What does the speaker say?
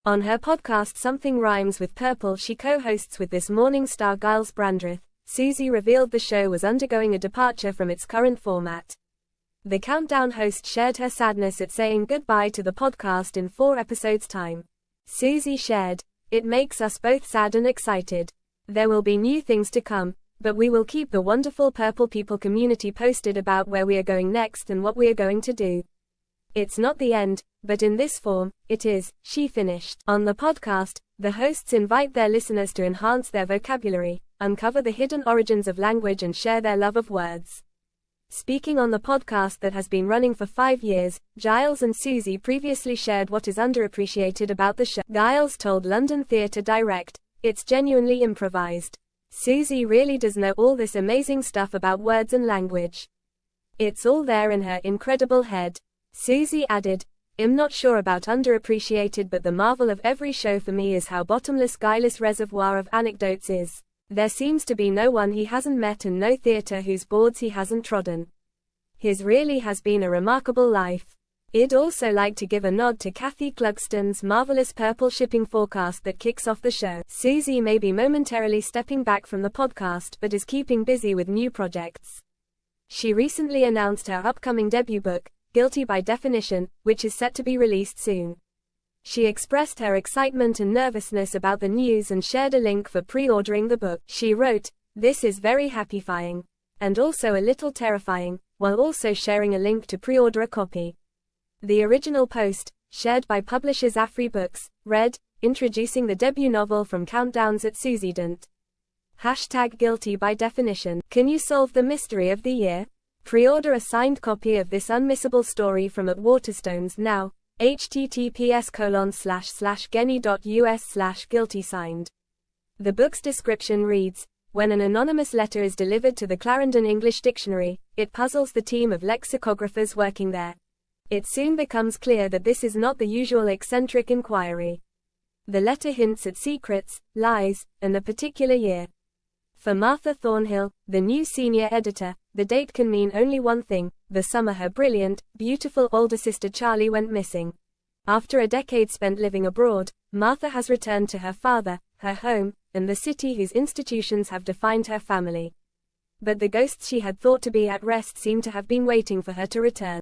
On her podcast Something Rhymes with Purple she co-hosts with This Morning star Giles Brandreth, Susie revealed the show was undergoing a departure from its current format. The Countdown host shared her sadness at saying goodbye to the podcast in 4 episodes' time. Susie shared, "It makes us both sad and excited. There will be new things to come, but we will keep the wonderful Purple People community posted about where we are going next and what we are going to do. It's not the end, but in this form, it is," she finished. On the podcast, the hosts invite their listeners to enhance their vocabulary, uncover the hidden origins of language and share their love of words. Speaking on the podcast that has been running for 5 years, Giles and Susie previously shared what is underappreciated about the show. Giles told London Theatre Direct, "It's genuinely improvised. Susie really does know all this amazing stuff about words and language. It's all there in her incredible head." Susie added, "I'm not sure about underappreciated, but the marvel of every show for me is how bottomless Guileless reservoir of anecdotes is. There seems to be no one he hasn't met and no theatre whose boards he hasn't trodden. His really has been a remarkable life." I'd also like to give a nod to Kathy Clugston's marvelous Purple shipping forecast that kicks off the show. Susie may be momentarily stepping back from the podcast but is keeping busy with new projects. She recently announced her upcoming debut book, Guilty by Definition, which is set to be released soon. She expressed her excitement and nervousness about the news and shared a link for pre-ordering the book. She wrote, "This is very happyfying. And also a little terrifying," while also sharing a link to pre-order a copy. The original post, shared by publishers Afri Books, read, introducing the debut novel from Countdowns at Susie Dent. #Guilty by Definition. Can you solve the mystery of the year? Pre-order a signed copy of this unmissable story from at Waterstones now. https://genny.us/guilty signed. The book's description reads, "When an anonymous letter is delivered to the Clarendon English Dictionary, it puzzles the team of lexicographers working there. It soon becomes clear that this is not the usual eccentric inquiry. The letter hints at secrets, lies, and a particular year." For Martha Thornhill, the new senior editor, the date can mean only one thing: the summer her brilliant, beautiful older sister Charlie went missing. After a decade spent living abroad, Martha has returned to her father, her home, and the city whose institutions have defined her family. But the ghosts she had thought to be at rest seem to have been waiting for her to return.